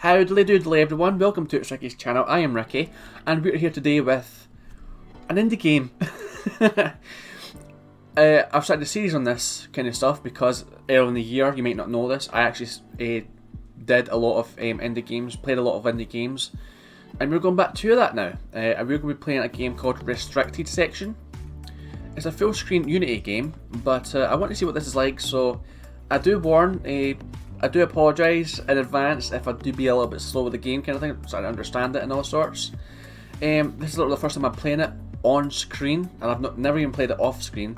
Howdly doodly everyone, welcome to It's Ricky's channel. I am Ricky, and we're here today with an indie game. I've started a series on this kind of stuff because early in the year, you might not know this, I actually did a lot of indie games, played a lot of indie games, and we're going back to that now. And we're going to be playing a game called Restricted Section. It's a full screen Unity game, but I want to see what this is like, so I do warn, I do apologise in advance if I do be a little bit slow with the game kind of thing, so I understand it and all sorts. This is literally the first time I'm playing it on screen, and I've never even played it off screen.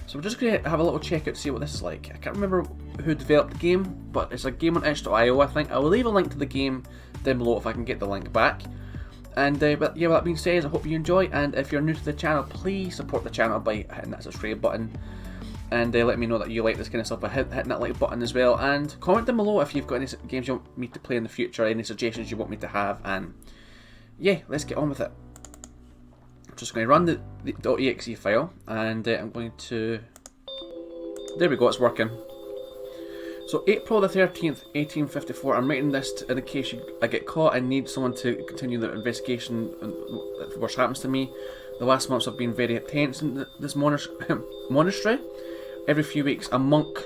So we're just going to have a little check out to see what this is like. I can't remember who developed the game, but it's a game on itch.io I think. I will leave a link to the game down below if I can get the link back. And but yeah, with that being said, I hope you enjoy, and if you're new to the channel, please support the channel by hitting that subscribe button. And let me know that you like this kind of stuff by hitting that like button as well. And comment down below if you've got any games you want me to play in the future, any suggestions you want me to have. And yeah, let's get on with it. I'm just going to run the .exe file, and I'm going to... There we go, it's working. So April the 13th, 1854. I'm writing this in case I get caught and need someone to continue the investigation if the worst happens to me. The last months have been very tense in this monastery. Every few weeks, a monk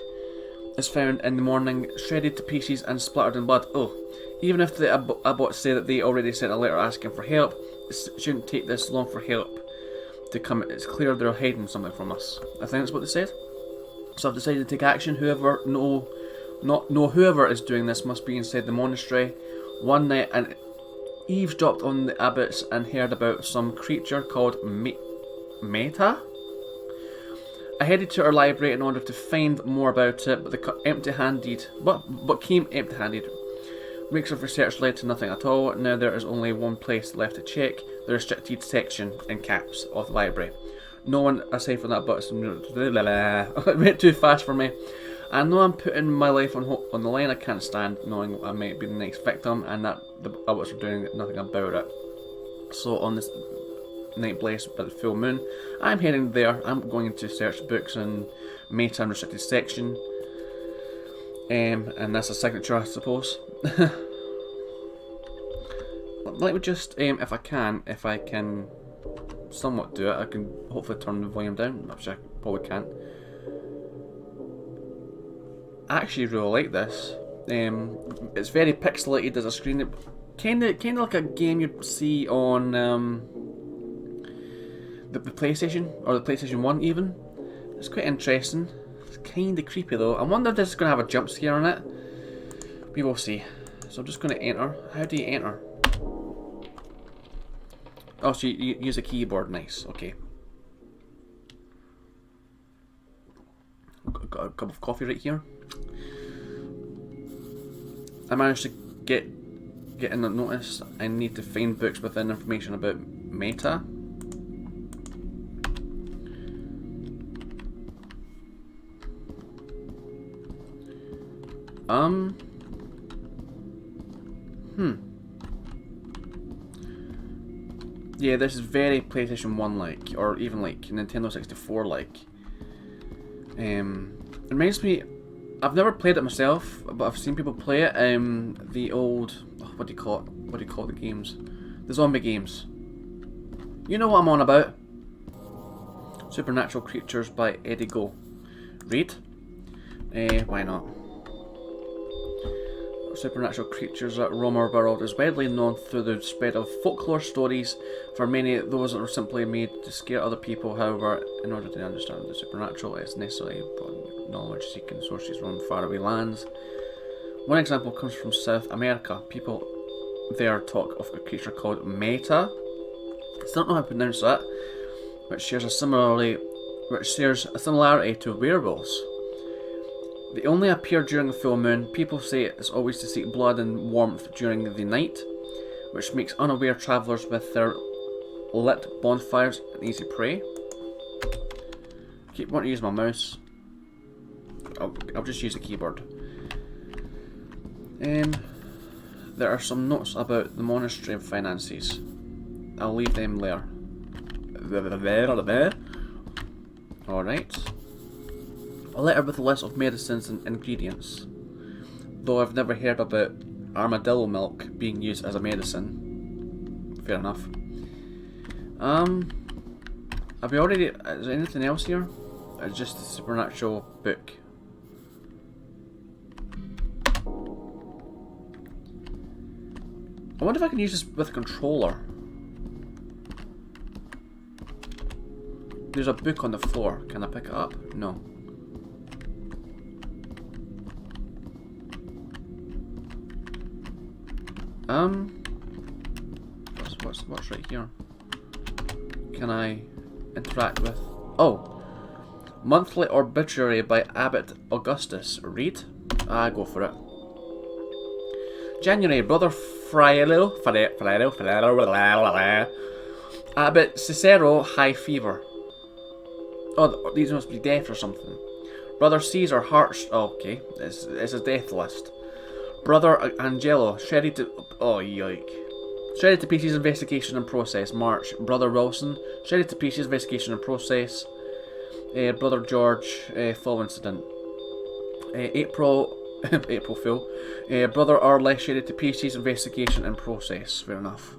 is found in the morning, shredded to pieces and splattered in blood. Oh, even if the abbots say that they already sent a letter asking for help, it shouldn't take this long for help to come. It's clear they're hiding something from us. I think that's what they said. So I've decided to take action. Whoever is doing this must be inside the monastery. One night, and eavesdropped on the abbots and heard about some creature called Meta. I headed to our library in order to find more about it, but came empty-handed. Weeks of research led to nothing at all. Now there is only one place left to check: the restricted section, in caps, of the library. No one aside from that, but it went too fast for me. I know I'm putting my life on the line. I can't stand knowing I might be the next victim, and that the abbots are doing nothing about it. So on this night blessed by the full moon, I'm heading there. I'm going to search books and Meta and restricted section, and that's a signature, I suppose. Let me just, if I can somewhat do it, I can hopefully turn the volume down, which I probably can't. I actually really like this. It's very pixelated as a screen, kind of like a game you'd see on the PlayStation, or the PlayStation 1 even. It's quite interesting. It's kind of creepy though. I wonder if this is going to have a jump scare on it. We will see. So I'm just going to enter. How do you enter? Oh, so you use a keyboard. Nice. Okay. Got a cup of coffee right here. I managed to get in the notice. I need to find books within information about Meta. Yeah, this is very PlayStation 1 like, or even like Nintendo 64 like. It reminds me, I've never played it myself, but I've seen people play it. The old, what do you call it? What do you call the games? The zombie games. You know what I'm on about. Supernatural Creatures by Eddie Go. Read? Why not? Supernatural creatures that roam our world is widely known through the spread of folklore stories. For many, those are simply made to scare other people. However, in order to understand the supernatural, it's necessary knowledge seeking sources from faraway lands. One example comes from South America. People there talk of a creature called Meta. I still don't know how to pronounce that, which shares a similarity to werewolves. They only appear during the full moon. People say it's always to seek blood and warmth during the night, which makes unaware travellers with their lit bonfires an easy prey. I keep wanting to use my mouse. I'll just use the keyboard. There are some notes about the monastery finances. I'll leave them there. Alright. A letter with a list of medicines and ingredients. Though I've never heard about armadillo milk being used as a medicine. Fair enough. Have we already... Is there anything else here? Or just a supernatural book? I wonder if I can use this with a controller. There's a book on the floor. Can I pick it up? No. What's right here? Can I interact with... Oh! Monthly Obituary by Abbot Augustus. Read? Go for it. January, Brother Frielo, Abbot Cicero, high fever. Oh, these must be death or something. Brother Caesar, hearts... Oh, okay, it's a death list. Brother Angelo, shredded to... Oh, yike. Shredded to pieces, investigation and process. March. Brother Wilson, shredded to pieces, investigation and process. Brother George, fall incident. April... April Fool. Brother Arle, shredded to pieces, investigation and process. Fair enough.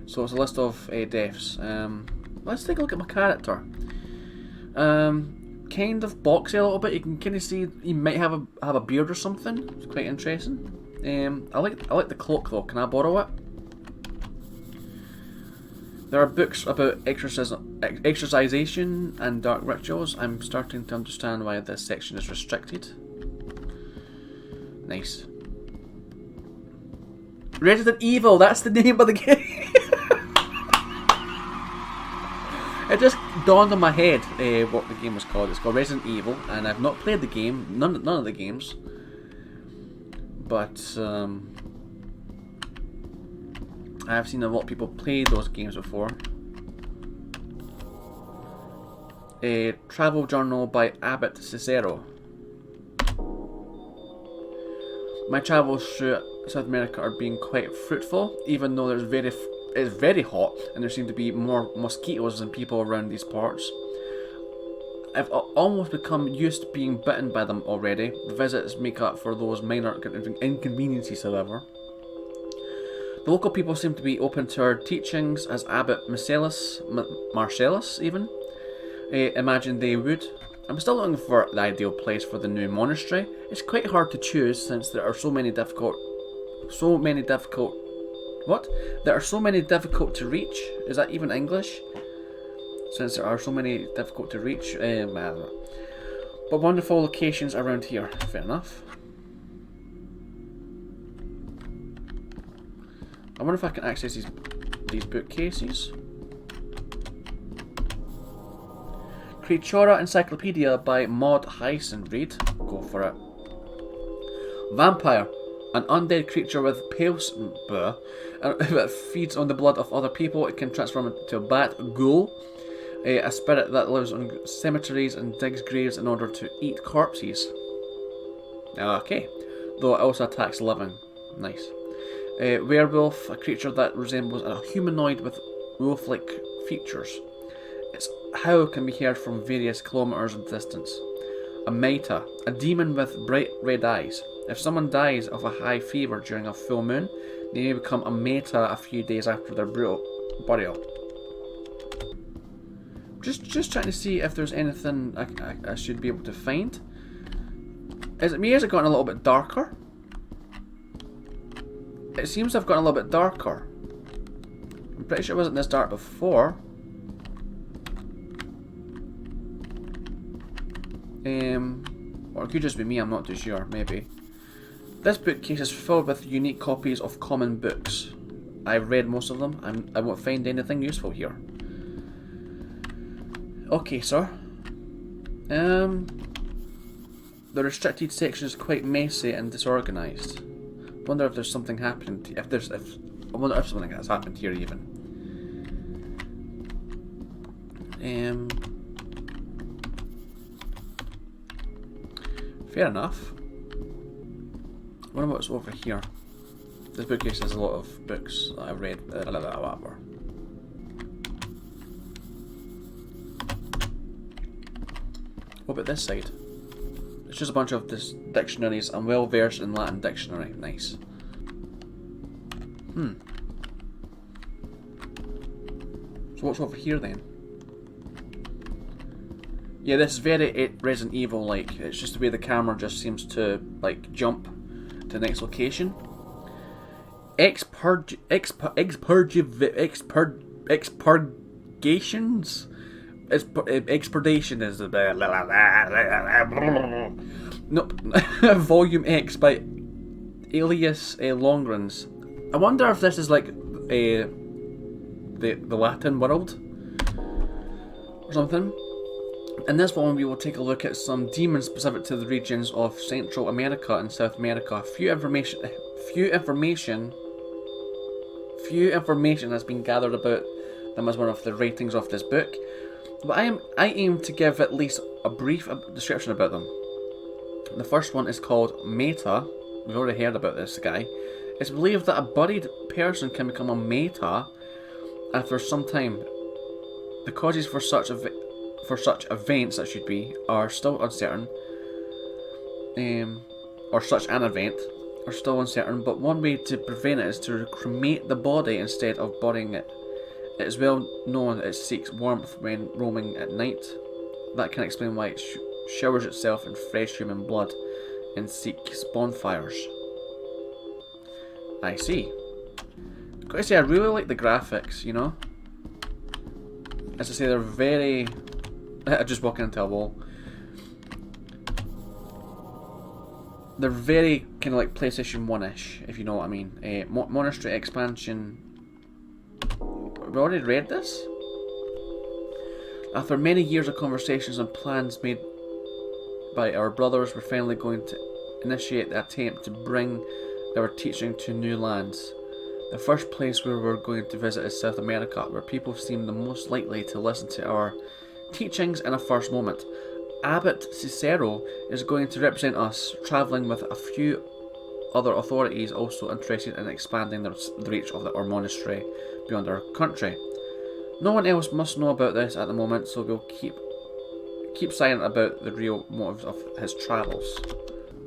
So it's a list of deaths. Let's take a look at my character. Kind of boxy a little bit. You can kind of see he might have a beard or something. It's quite interesting. I like the cloak though. Can I borrow it? There are books about exorcisation and dark rituals. I'm starting to understand why this section is restricted. Nice. Resident Evil. That's the name of the game. It just dawned on my head what the game was called. It's called Resident Evil, and I've not played the game, none of the games. But I have seen a lot of people play those games before. A travel journal by Abbot Cicero. My travels through South America are being quite fruitful, even though it's very hot and there seem to be more mosquitoes than people around these parts. I've almost become used to being bitten by them already. The visits make up for those minor inconveniences, however. The local people seem to be open to our teachings, as Abbot Marcellus even imagined they would. I'm still looking for the ideal place for the new monastery. It's quite hard to choose since there are so many difficult to reach. Is that even English? Since there are so many difficult to reach. But wonderful locations around here. Fair enough. I wonder if I can access these bookcases. Creatura Encyclopedia by Maud Hyson. Read. Go for it. Vampire. An undead creature with pale that feeds on the blood of other people. It can transform into a bat, ghoul, a spirit that lives on cemeteries and digs graves in order to eat corpses. Okay, though it also attacks living. Nice. Werewolf, a creature that resembles a humanoid with wolf-like features. Its howl can be heard from various kilometers of distance. A Maita, a demon with bright red eyes. If someone dies of a high fever during a full moon, they may become a Maita a few days after their burial. Just trying to see if there's anything I should be able to find. Is it me or has it gotten a little bit darker? It seems to have gotten a little bit darker. I'm pretty sure it wasn't this dark before. Or it could just be me, I'm not too sure, maybe. This bookcase is filled with unique copies of common books. I've read most of them. I won't find anything useful here. Okay, sir. The restricted section is quite messy and disorganised. Wonder if there's something happening. I wonder if something has happened here even. Fair enough. I wonder what's over here. This bookcase has a lot of books that I've read. Whatever. What about this side? It's just a bunch of this dictionaries. I'm well versed in Latin dictionary. Nice. So what's over here then? Yeah, this is very Resident Evil like. It's just the way the camera just seems to like jump to the next location. Expurgations? Expurgation is the nope. Volume X by Alias Longrens. I wonder if this is like the Latin world or something. In this one, we will take a look at some demons specific to the regions of Central America and South America. Few information has been gathered about them as one of the ratings of this book, but I aim to give at least a brief description about them. The first one is called Meta. We've already heard about this guy. It's believed that a buried person can become a Meta after some time. The causes for such events, that should be, are still uncertain, or such an event are still uncertain, but one way to prevent it is to cremate the body instead of burying it. It is well known that it seeks warmth when roaming at night. That can explain why it showers itself in fresh human blood and seeks bonfires. I see. Gotta say, I really like the graphics, you know? As I say, they're very... I'm just walking into a wall. They're very kind of like PlayStation 1-ish, if you know what I mean. Monastery expansion. We already read this? After many years of conversations and plans made by our brothers, we're finally going to initiate the attempt to bring our teaching to new lands. The first place where we're going to visit is South America, where people seem the most likely to listen to our teachings in a first moment. Abbot Cicero is going to represent us, travelling with a few other authorities also interested in expanding the reach of our monastery beyond our country. No one else must know about this at the moment, so we'll keep silent about the real motives of his travels.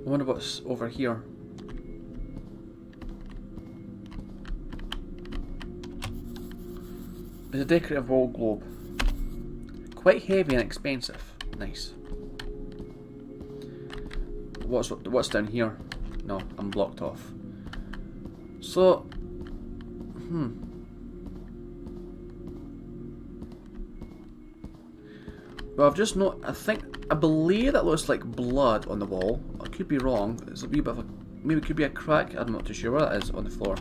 I wonder what's over here. It's a decorative wall globe. Quite heavy and expensive. Nice. What's down here? No, I'm blocked off. So, Well, I've just I believe that looks like blood on the wall. I could be wrong. It's a wee bit of maybe it could be a crack. I'm not too sure where that is on the floor.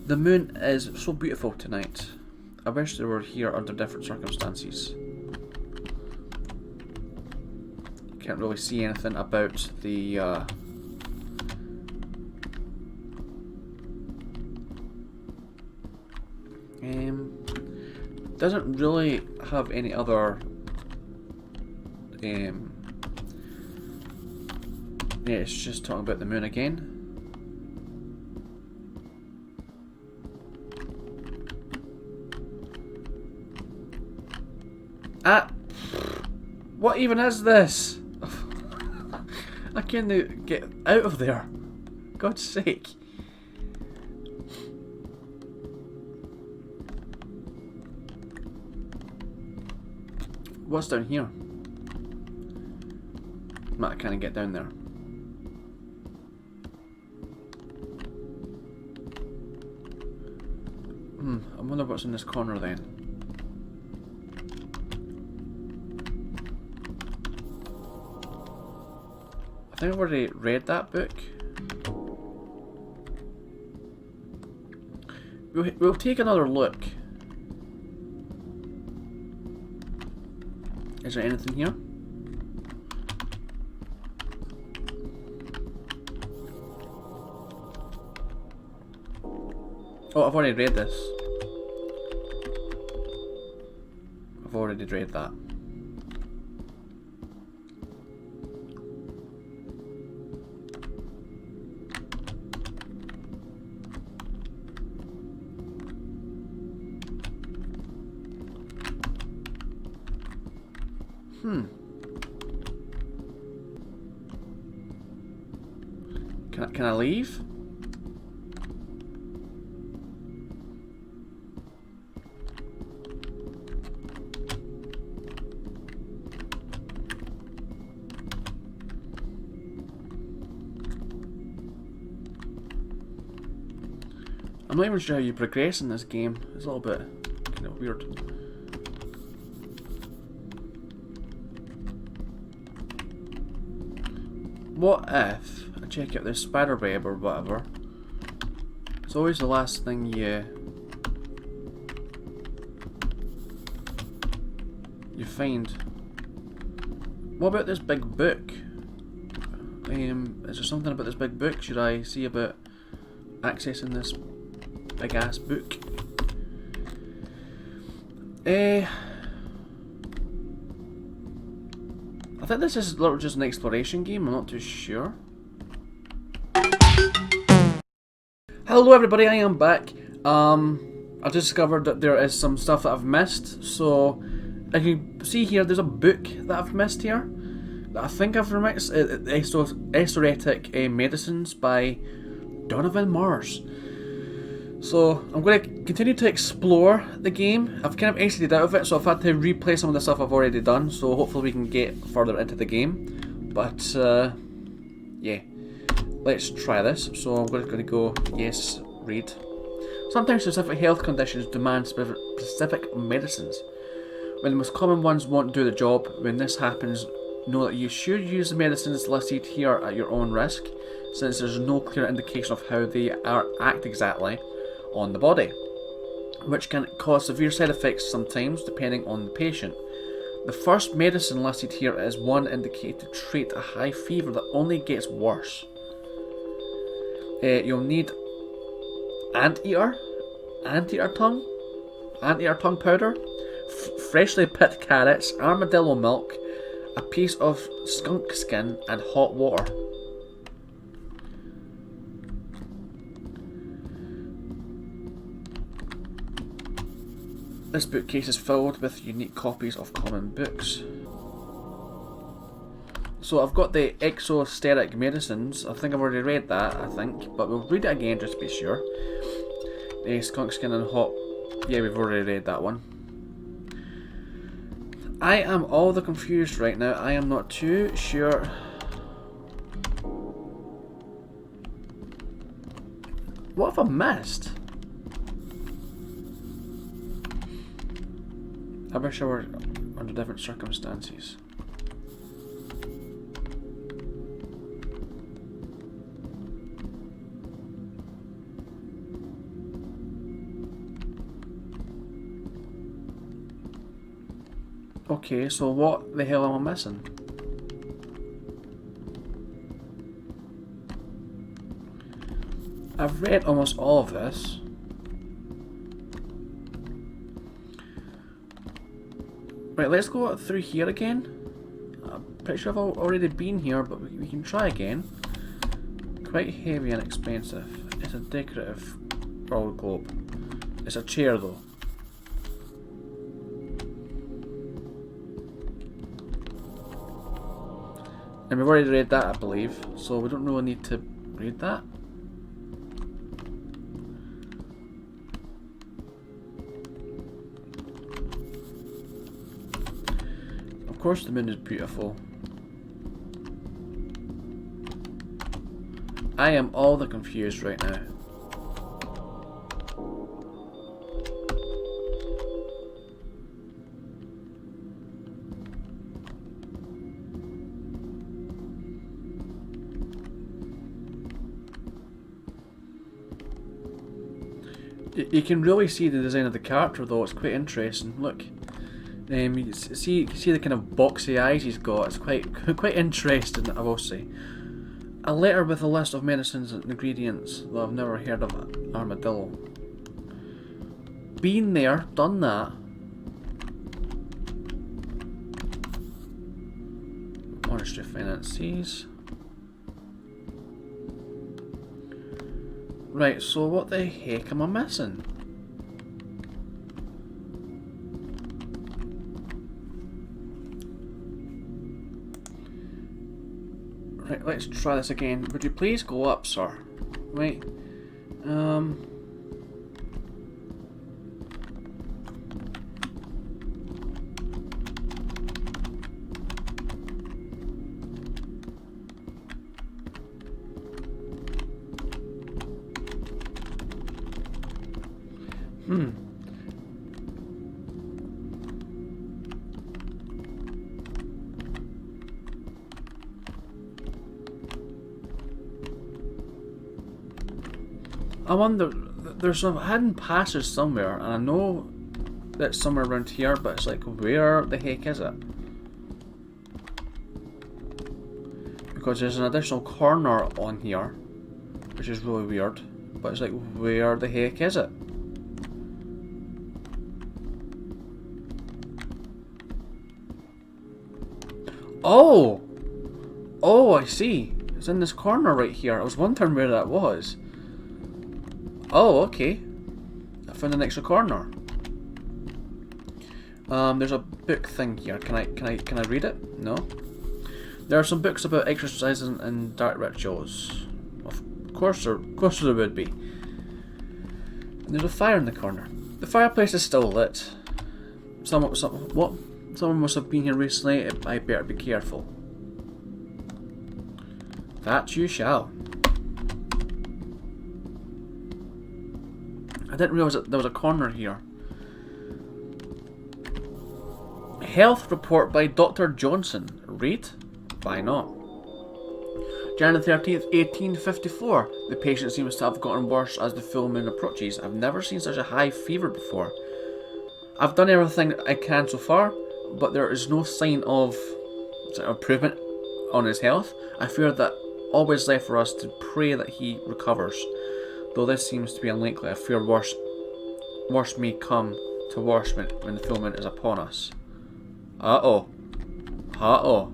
The moon is so beautiful tonight. I wish they were here under different circumstances. Can't really see anything about the doesn't really have any other yeah, it's just talking about the moon again. What even is this? I can't get out of there. God's sake. What's down here? I can't get down there. I wonder what's in this corner then. I think I've already read that book. We'll take another look. Is there anything here? Oh, I've already read this. I've already read that. Can I leave? I'm not even sure how you progress in this game. It's a little bit kind of weird. What if I check out this spider web or whatever? It's always the last thing you find. What about this big book? Is there something about this big book? Should I see about accessing this big ass book? I think this is literally just an exploration game, I'm not too sure. Hello everybody, I am back. I discovered that there is some stuff that I've missed, so as you see here, there's a book that I've missed here that I think I've remixed. Esoteric Medicines by Donovan Mars. So I'm going to continue to explore the game. I've kind of exited out of it, so I've had to replay some of the stuff I've already done, so hopefully we can get further into the game. But yeah, let's try this. So I'm going to go, yes, read. Sometimes specific health conditions demand specific medicines. When the most common ones won't do the job, when this happens, know that you should use the medicines listed here at your own risk, since there's no clear indication of how they act exactly on the body, which can cause severe side effects sometimes depending on the patient. The first medicine listed here is one indicated to treat a high fever that only gets worse. You'll need anteater tongue powder, freshly picked carrots, armadillo milk, a piece of skunk skin, and hot water. This bookcase is filled with unique copies of common books. So I've got the Exoteric Medicines. I think I've already read that, but we'll read it again just to be sure. The skunk skin and hot... Yeah, we've already read that one. I am all the confused right now. I am not too sure. What have I missed? I wish I were under different circumstances. Okay, so what the hell am I missing? I've read almost all of this. Right, let's go through here again. I'm pretty sure I've already been here, but we can try again. Quite heavy and expensive. It's a decorative world globe. It's a chair though. And we've already read that, I believe, so we don't really need to read that. Of course the moon is beautiful. I am all the confused right now. You can really see the design of the character though, it's quite interesting. Look. You see the kind of boxy eyes he's got. It's quite interesting, I will say. A letter with a list of medicines and ingredients, though I've never heard of armadillo. Been there, done that. Monastery finances. Right, so what the heck am I missing? Right, let's try this again. Would you please go up, sir? Wait. I wonder, there's some hidden passage somewhere, and I know that's somewhere around here, but it's like, where the heck is it? Because there's an additional corner on here, which is really weird, but it's like, where the heck is it? Oh! Oh, I see. It's in this corner right here. I was wondering where that was. Oh, okay. I found an extra corner. There's a book thing here. Can I read it? No. There are some books about exercising and dark rituals. Of course there would be. And there's a fire in the corner. The fireplace is still lit. Someone must have been here recently. I better be careful. That you shall. I didn't realise that there was a corner here. Health report by Dr. Johnson. Read? Why not? January 13th, 1854. The patient seems to have gotten worse as the full moon approaches. I've never seen such a high fever before. I've done everything I can so far, but there is no sign of improvement on his health. I fear that all is left for us to pray that he recovers. Though this seems to be unlikely, I fear worse may come to worse when the full moon is upon us. Uh-oh. Uh-oh.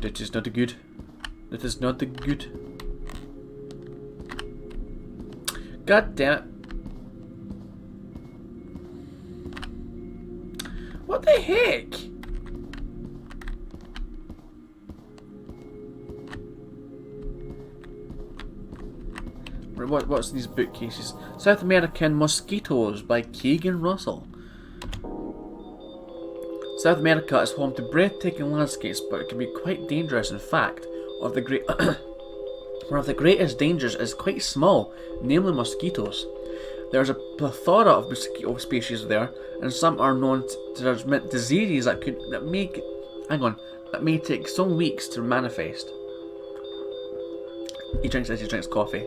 That is not good. That is not good. God damn it. What the heck? What's these bookcases? South American Mosquitoes by Keegan Russell. South America is home to breathtaking landscapes, but it can be quite dangerous. In fact, one of the greatest dangers is quite small, namely mosquitoes. There's a plethora of mosquito species there, and some are known to transmit diseases that may take some weeks to manifest. He drinks coffee.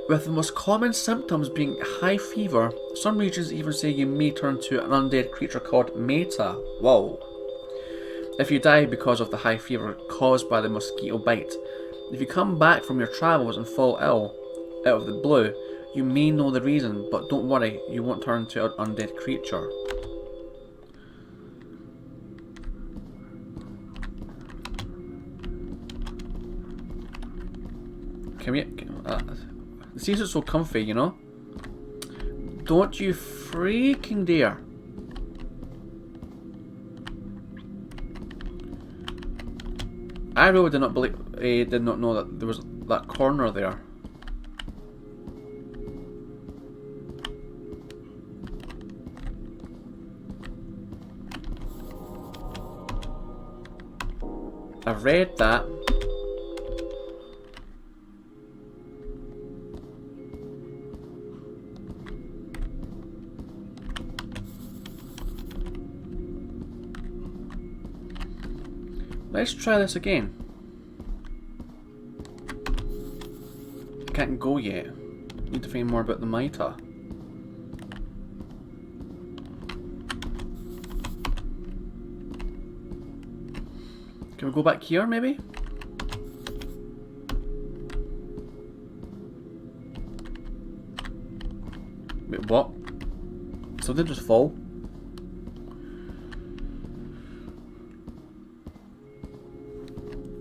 With the most common symptoms being high fever, some regions even say you may turn to an undead creature called Meta. Whoa. If you die because of the high fever caused by the mosquito bite, if you come back from your travels and fall ill out of the blue, you may know the reason, but don't worry, you won't turn to an undead creature. The seats are so comfy, you know? Don't you freaking dare. I really did not know that there was that corner there. I've read that. Let's try this again. I can't go yet. Need to find more about the Mita. Can we go back here, maybe? Wait, what? Something just fall?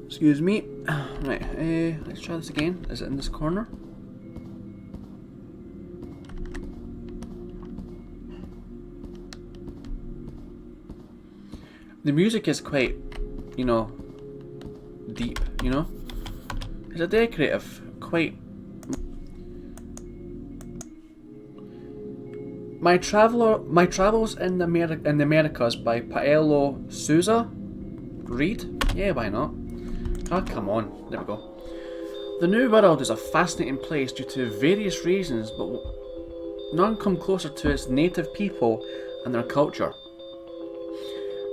Excuse me. Right, let's try this again. Is it in this corner? the music is quite, you know, deep, you know? It's a decorative, quite... My Travels in the Americas by Paolo Souza. Read? Yeah, why not? Ah, come on. There we go. The New World is a fascinating place due to various reasons, but none come closer to its native people and their culture.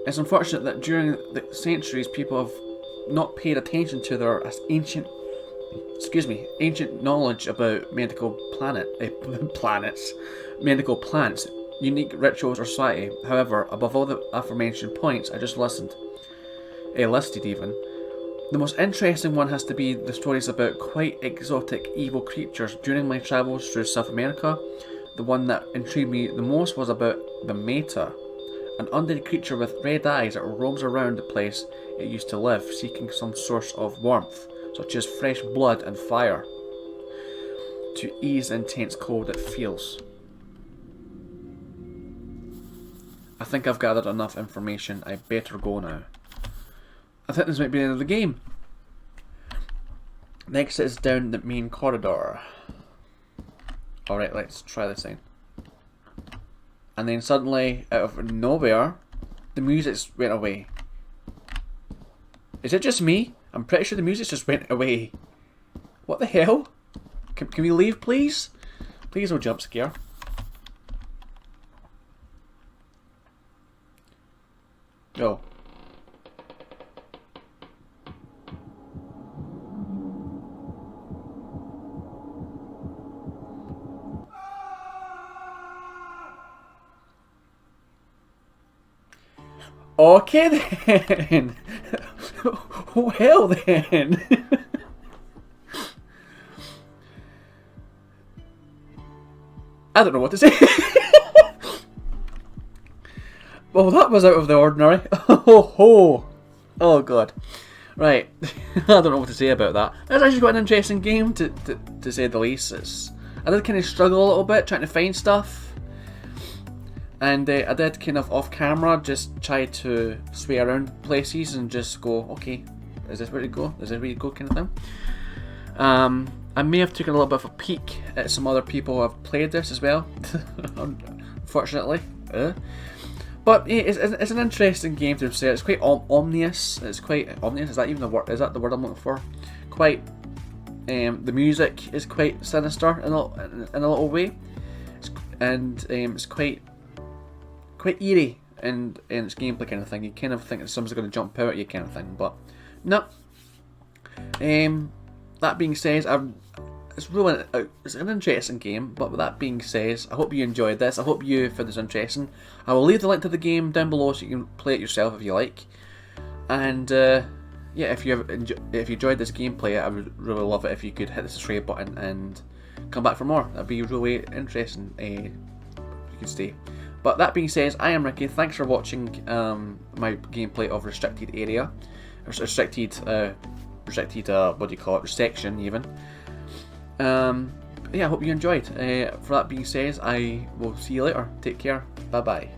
It's unfortunate that during the centuries people have not paid attention to their ancient knowledge about medical plants, unique rituals or society. However, above all the aforementioned points I just listed even, the most interesting one has to be the stories about quite exotic evil creatures. During my travels through South America, the one that intrigued me the most was about the Meta, an undead creature with red eyes that roams around the place it used to live, seeking some source of warmth, such as fresh blood and fire, to ease the intense cold it feels. I think I've gathered enough information. I better go now. I think this might be the end of the game. Next is down the main corridor. Alright, let's try this thing. And then suddenly, out of nowhere, the music went away. Is it just me? I'm pretty sure the music just went away. What the hell? Can we leave, please? Please, no jump scare. Go. Okay then. Well then. I don't know what to say. Well, that was out of the ordinary. Oh god. Right. I don't know what to say about that. It's actually quite an interesting game to say the least. I did kind of struggle a little bit trying to find stuff. And I did kind of off camera just try to sway around places and just go, okay, is this where to go? Is this where to go, kind of thing. I may have taken a little bit of a peek at some other people who have played this as well, unfortunately. But yeah, it's an interesting game to say. It's quite ominous. It's quite ominous. Is that even the word? Is that the word I'm looking for? Quite. The music is quite sinister in a little way, it's quite eerie in its gameplay kind of thing. You kind of think that someone's going to jump out at you kind of thing, but no. That being said, it's an interesting game, but with that being said, I hope you enjoyed this. I hope you found this interesting. I will leave the link to the game down below so you can play it yourself if you like. And yeah, if you enjoyed this gameplay, I would really love it if you could hit the subscribe button and come back for more. That'd be really interesting. You could stay. But that being said, I am Ricky. Thanks for watching my gameplay of Restricted Area, restricted what do you call it? Section even. Yeah, I hope you enjoyed. For that being said, I will see you later. Take care. Bye bye.